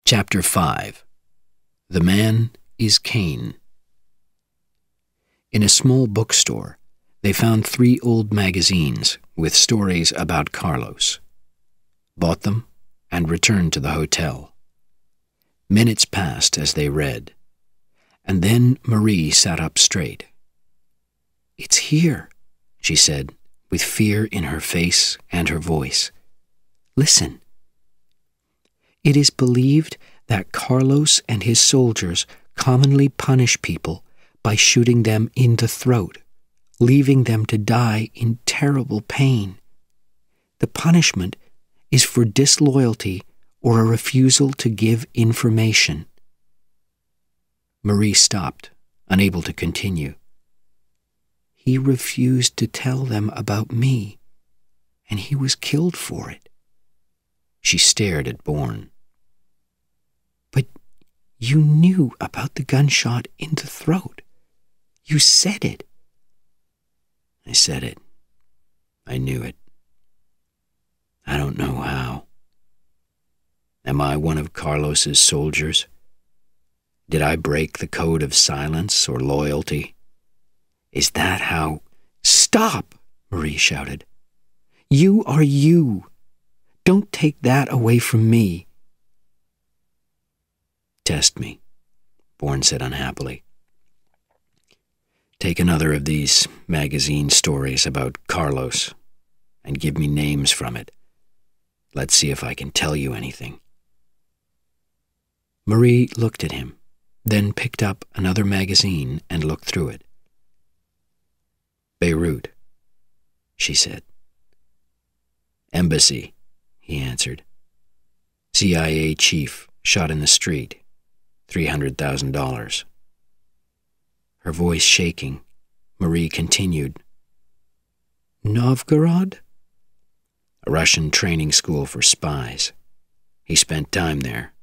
Chapter 5. The Man is Cain. In a small bookstore, they found 3 old magazines with stories about Carlos. Bought them and returned to the hotel. Minutes passed as they read, and then Marie sat up straight. "It's here," she said, with fear in her face and her voice. "Listen. It is believed that Carlos and his soldiers commonly punish people by shooting them in the throat, leaving them to die in terrible pain. The punishment is for disloyalty or a refusal to give information." Marie stopped, unable to continue. "He refused to tell them about me, and he was killed for it." She stared at Bourne. "But you knew about the gunshot in the throat. You said it." "I said it. I knew it. I don't know how. Am I one of Carlos's soldiers? Did I break the code of silence or loyalty? Is that how—" "Stop!" Marie shouted. "You are you. Don't take that away from me." "Test me," Bourne said unhappily. "Take another of these magazine stories about Carlos and give me names from it. Let's see if I can tell you anything." Marie looked at him, then picked up another magazine and looked through it. "Beirut," she said. "Embassy," he answered. "CIA chief shot in the street, $300,000. Her voice shaking, Marie continued. "Novgorod?" "A Russian training school for spies. He spent time there."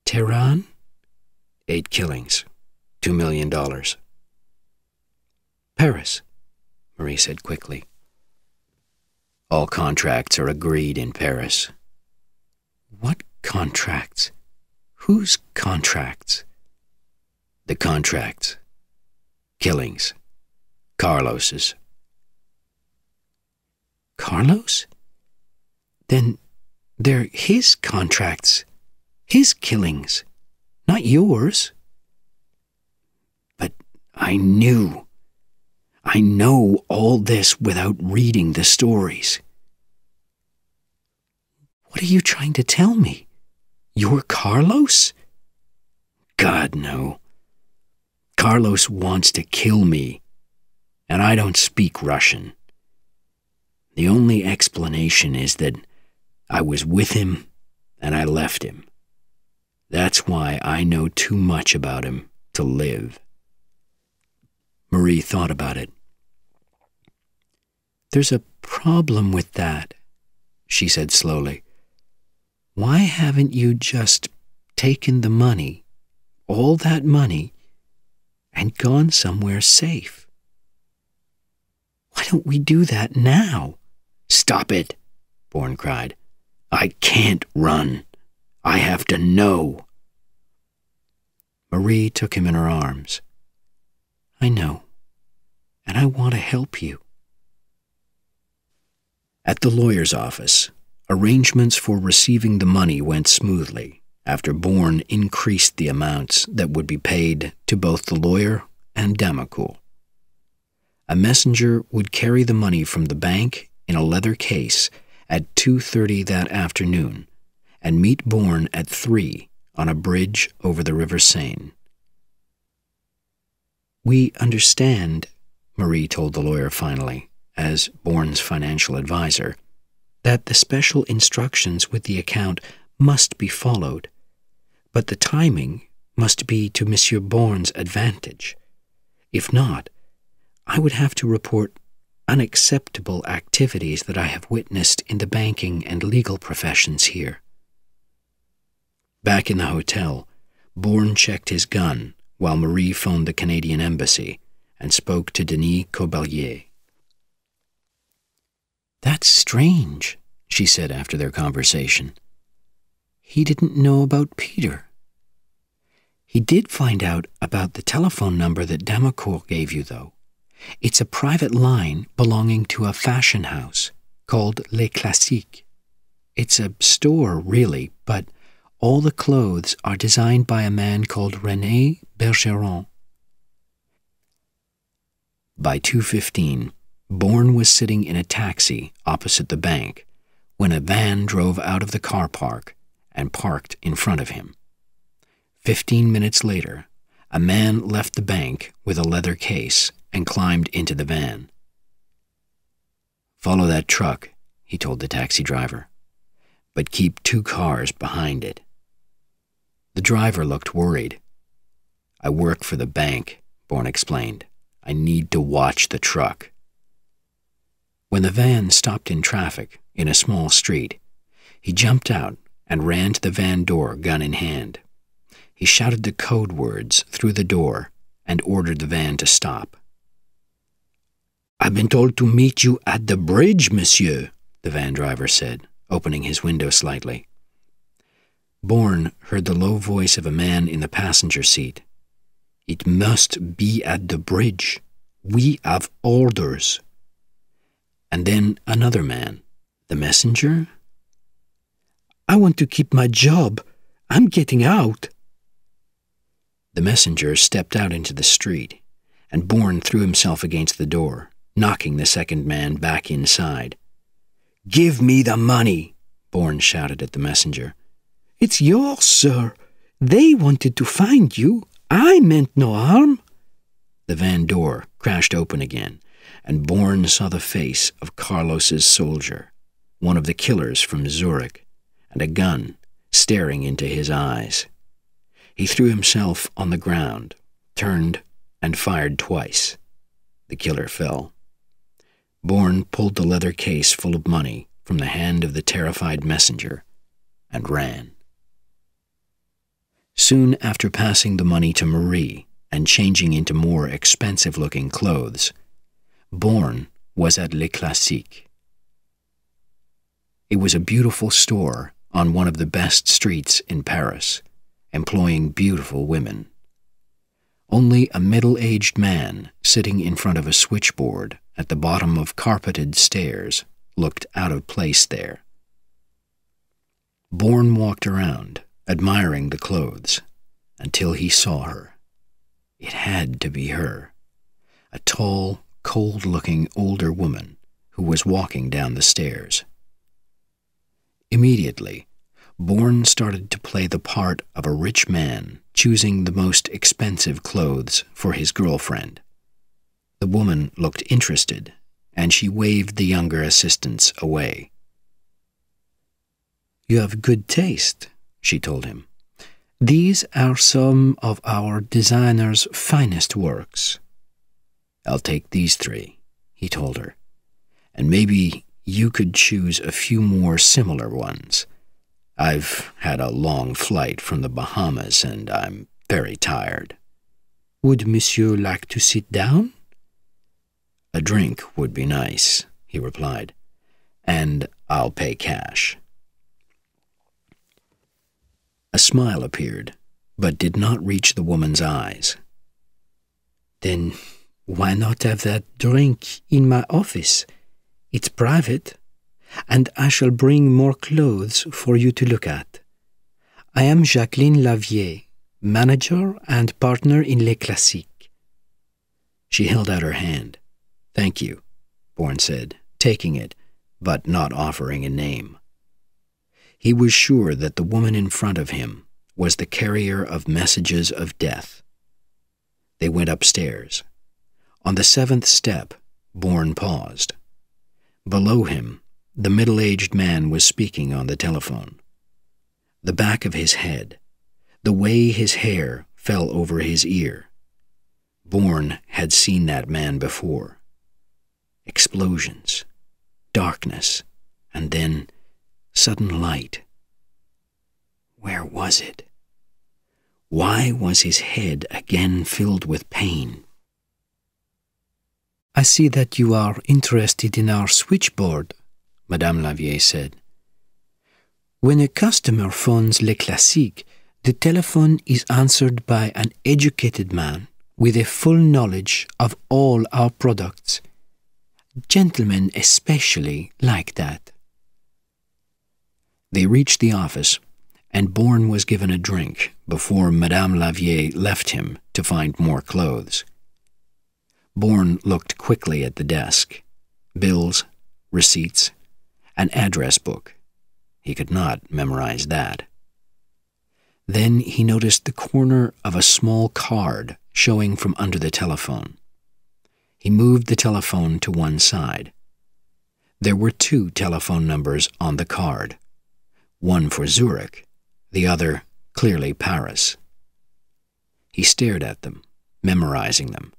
"Tehran?" "8 killings, $2 million. "Paris," Marie said quickly. "All contracts are agreed in Paris." "What contracts? Whose contracts?" "The contracts. Killings. Carlos's." "Carlos? Then they're his contracts, his killings, not yours." "But I know all this without reading the stories." "What are you trying to tell me? You're Carlos?" "God, no. Carlos wants to kill me, and I don't speak Russian. The only explanation is that I was with him and I left him. That's why I know too much about him to live." Marie thought about it. "There's a problem with that," she said slowly. "Why haven't you just taken the money, all that money, and gone somewhere safe? Why don't we do that now?" "Stop it," Bourne cried. "I can't run. I have to know." Marie took him in her arms. "I know, and I want to help you." At the lawyer's office, arrangements for receiving the money went smoothly after Bourne increased the amounts that would be paid to both the lawyer and Damacool. A messenger would carry the money from the bank in a leather case at 2:30 that afternoon and meet Bourne at 3 on a bridge over the River Seine. "We understand," Marie told the lawyer finally, as Bourne's financial advisor, "that the special instructions with the account must be followed, but the timing must be to Monsieur Bourne's advantage. If not, I would have to report unacceptable activities that I have witnessed in the banking and legal professions here." Back in the hotel, Bourne checked his gun while Marie phoned the Canadian embassy and spoke to Denis Cobalier. "That's strange," she said after their conversation. he didn't know about Peter. He did find out about the telephone number that Damacourt gave you, though. It's a private line belonging to a fashion house called Les Classiques. It's a store, really, but all the clothes are designed by a man called René Bergeron. By 2:15, Bourne was sitting in a taxi opposite the bank when a van drove out of the car park and parked in front of him. 15 minutes later, a man left the bank with a leather case and climbed into the van. "Follow that truck," he told the taxi driver, "but keep 2 cars behind it." The driver looked worried. "I work for the bank," Bourne explained. "I need to watch the truck." When the van stopped in traffic in a small street, he jumped out and ran to the van door, gun in hand. He shouted the code words through the door and ordered the van to stop. "I've been told to meet you at the bridge, monsieur," the van driver said, opening his window slightly. Bourne heard the low voice of a man in the passenger seat. "It must be at the bridge. We have orders." And then another man. "The messenger?" "I want to keep my job. I'm getting out." The messenger stepped out into the street, and Bourne threw himself against the door, knocking the second man back inside. "Give me the money," Bourne shouted at the messenger. "It's yours, sir. They wanted to find you. I meant no harm." The van door crashed open again, and Bourne saw the face of Carlos's soldier, one of the killers from Zurich, and a gun staring into his eyes. He threw himself on the ground, turned, and fired twice. The killer fell. Bourne pulled the leather case full of money from the hand of the terrified messenger and ran. Soon after passing the money to Marie and changing into more expensive-looking clothes, Bourne was at Les Classiques. It was a beautiful store on one of the best streets in Paris, employing beautiful women. Only a middle-aged man sitting in front of a switchboard at the bottom of carpeted stairs looked out of place there. Bourne walked around, admiring the clothes, until he saw her. It had to be her, a tall, cold-looking older woman who was walking down the stairs. Immediately, Bourne started to play the part of a rich man choosing the most expensive clothes for his girlfriend. The woman looked interested, and she waved the younger assistants away. "You have good taste," she told him. "These are some of our designer's finest works." "I'll take these 3, he told her, "and maybe you could choose a few more similar ones. I've had a long flight from the Bahamas, and I'm very tired." "Would monsieur like to sit down?" "A drink would be nice," he replied, "and I'll pay cash." A smile appeared, but did not reach the woman's eyes. "Then why not have that drink in my office? It's private, and I shall bring more clothes for you to look at. I am Jacqueline Lavier, manager and partner in Les Classiques." She held out her hand. "Thank you," Bourne said, taking it, but not offering a name. He was sure that the woman in front of him was the carrier of messages of death. They went upstairs. On the 7th step, Bourne paused. Below him, the middle-aged man was speaking on the telephone. The back of his head, the way his hair fell over his ear. Bourne had seen that man before. Explosions, darkness, and then sudden light. Where was it? Why was his head again filled with pain? "I see that you are interested in our switchboard," Madame Lavier said. When a customer phones Le Classique, the telephone is answered by an educated man with a full knowledge of all our products. Gentlemen especially like that. They reached the office, and Bourne was given a drink before Madame Lavier left him to find more clothes. Bourne looked quickly at the desk. Bills, receipts, an address book. He could not memorize that. Then he noticed the corner of a small card showing from under the telephone. He moved the telephone to one side. There were 2 telephone numbers on the card, one for Zurich, the other clearly Paris. He stared at them, memorizing them,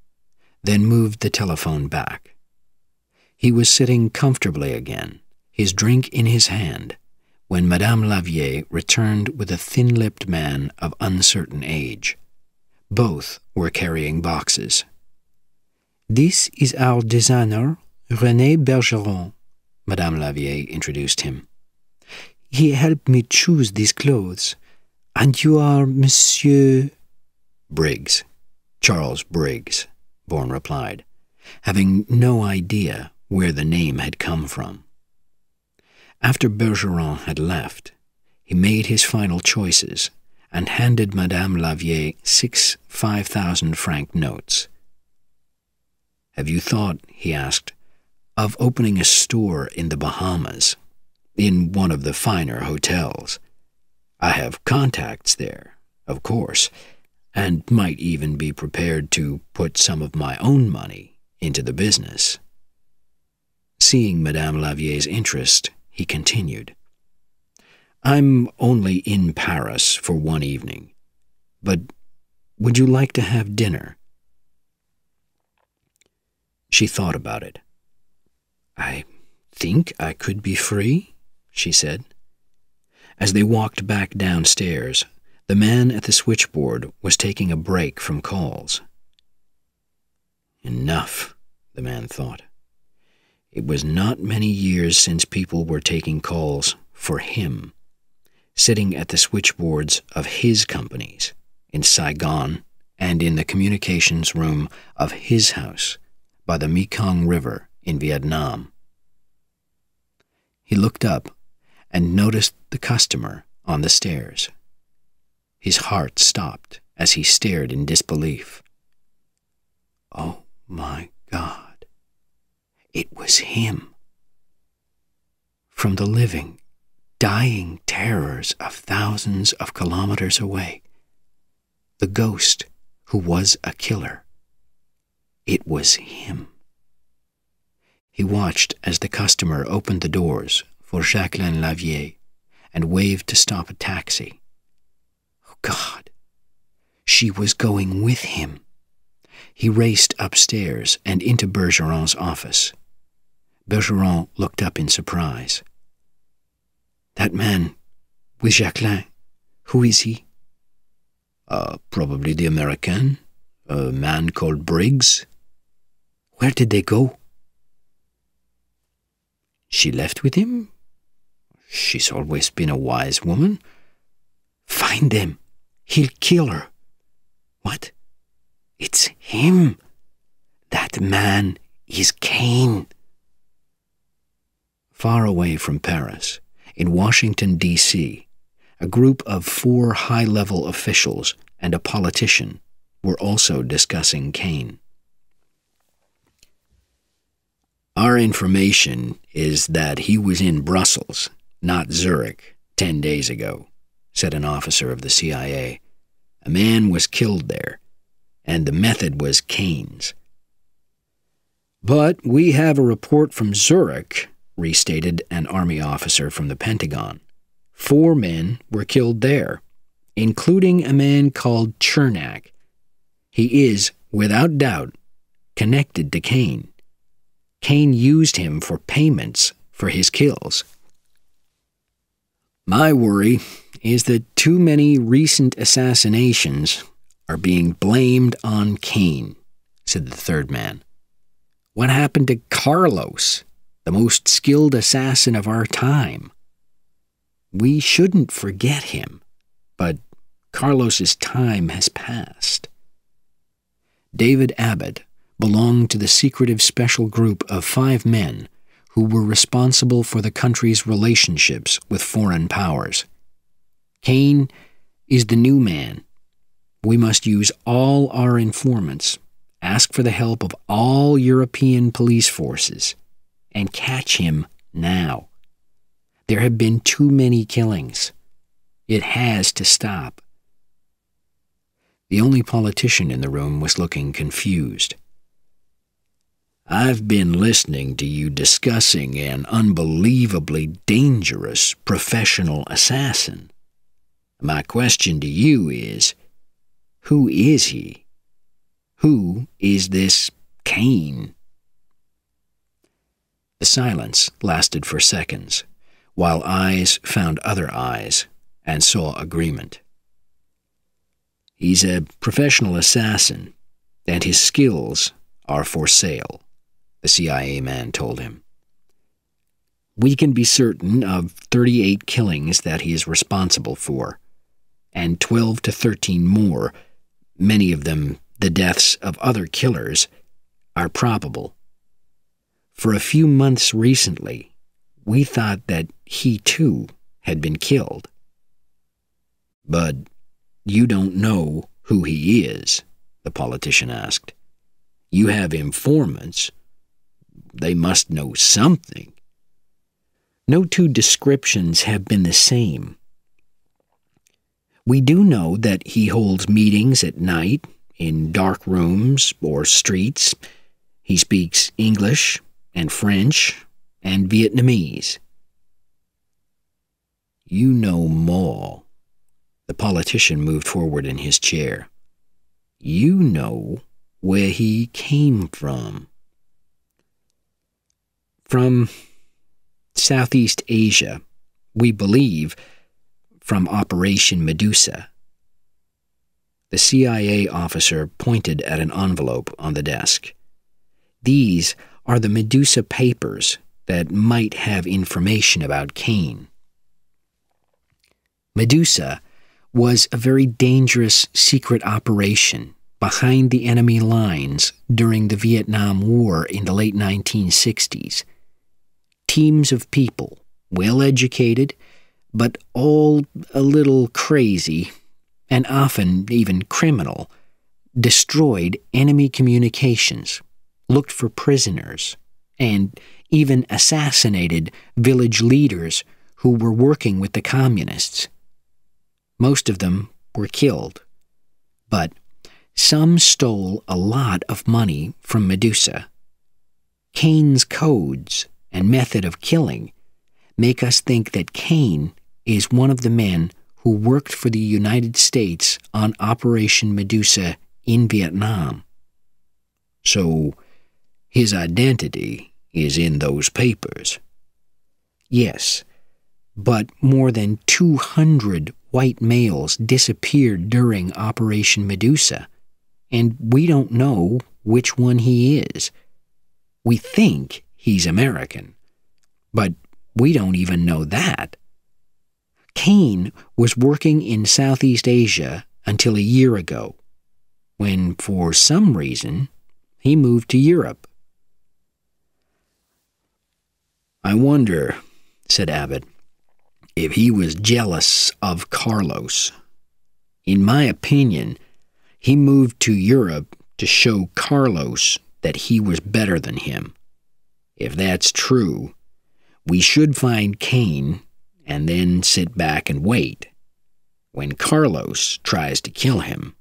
then moved the telephone back. He was sitting comfortably again, his drink in his hand, when Madame Lavier returned with a thin-lipped man of uncertain age. Both were carrying boxes. "This is our designer, René Bergeron," Madame Lavier introduced him. "He helped me choose these clothes. And you are Monsieur—" "Briggs. Charles Briggs," Bourne replied, having no idea where the name had come from. After Bergeron had left, he made his final choices and handed Madame Lavier 6 5,000-franc notes. "Have you thought," he asked, "of opening a store in the Bahamas, in one of the finer hotels? I have contacts there, of course, and might even be prepared to put some of my own money into the business." Seeing Madame Lavier's interest, he continued, "I'm only in Paris for one evening, but would you like to have dinner?" She thought about it. "I think I could be free," she said. As they walked back downstairs, the man at the switchboard was taking a break from calls. Enough, the man thought. It was not many years since people were taking calls for him, sitting at the switchboards of his companies in Saigon and in the communications room of his house by the Mekong River in Vietnam. He looked up and noticed the customer on the stairs. His heart stopped as he stared in disbelief. Oh my God! It was him. From the living, dying terrors of thousands of kilometers away, the ghost who was a killer. It was him. He watched as the customer opened the doors for Jacqueline Lavier and waved to stop a taxi. Oh God! She was going with him. He raced upstairs and into Bergeron's office. Bergeron looked up in surprise. That man with Jacqueline, who is he? Probably the American, a man called Briggs. Where did they go? She left with him? She's always been a wise woman. Find them. He'll kill her. What? It's him. That man is Cain. Far away from Paris, in Washington, D.C., a group of 4 high-level officials and a politician were also discussing Cain. Our information is that he was in Brussels, not Zurich, 10 days ago, said an officer of the CIA. A man was killed there, and the method was Cain's. But we have a report from Zurich, restated an army officer from the Pentagon. 4 men were killed there, including a man called Chernak. He is, without doubt, connected to Cain. Cain used him for payments for his kills. My worry is that too many recent assassinations are being blamed on Cain, said the third man. What happened to Carlos, the most skilled assassin of our time? We shouldn't forget him, but Carlos's time has passed. David Abbott belonged to the secretive special group of 5 men who were responsible for the country's relationships with foreign powers. Kane is the new man. We must use all our informants, ask for the help of all European police forces, and catch him now. There have been too many killings. It has to stop. The only politician in the room was looking confused. I've been listening to you discussing an unbelievably dangerous professional assassin. My question to you is, who is he? Who is this Kane? The silence lasted for seconds, while eyes found other eyes and saw agreement. He's a professional assassin, and his skills are for sale, the CIA man told him. We can be certain of 38 killings that he is responsible for, and 12 to 13 more, many of them the deaths of other killers, are probable. For a few months recently, we thought that he too had been killed. But you don't know who he is, the politician asked. You have informants. They must know something. No two descriptions have been the same. We do know that he holds meetings at night, in dark rooms or streets. He speaks English and French and Vietnamese. You know more. The politician moved forward in his chair. You know where he came from. From Southeast Asia, we believe from Operation Medusa. The CIA officer pointed at an envelope on the desk. These are the Medusa papers that might have information about Kane. Medusa was a very dangerous secret operation behind the enemy lines during the Vietnam War in the late 1960s. Teams of people, well-educated, but all a little crazy, and often even criminal, destroyed enemy communications, looked for prisoners, and even assassinated village leaders who were working with the communists. Most of them were killed, but some stole a lot of money from Medusa. Kane's codes and method of killing make us think that Kane is one of the men who worked for the United States on Operation Medusa in Vietnam. So, his identity is in those papers. Yes, but more than 200 white males disappeared during Operation Medusa, and we don't know which one he is. We think he's American, but we don't even know that. Kane was working in Southeast Asia until a year ago, when, for some reason, he moved to Europe. I wonder, said Abbott, if he was jealous of Carlos. In my opinion, he moved to Europe to show Carlos that he was better than him. If that's true, we should find Kane and then sit back and wait. When Carlos tries to kill him,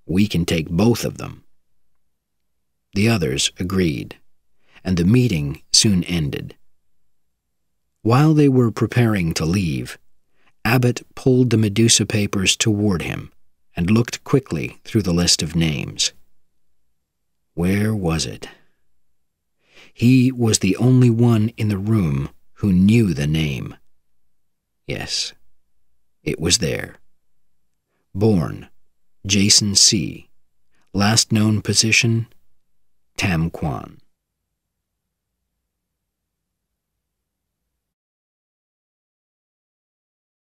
we can take both of them. The others agreed, and the meeting soon ended. While they were preparing to leave, Abbott pulled the Medusa papers toward him and looked quickly through the list of names. Where was it? He was the only one in the room who knew the name. Yes, it was there. Bourne, Jason C. Last known position, Tam Quan.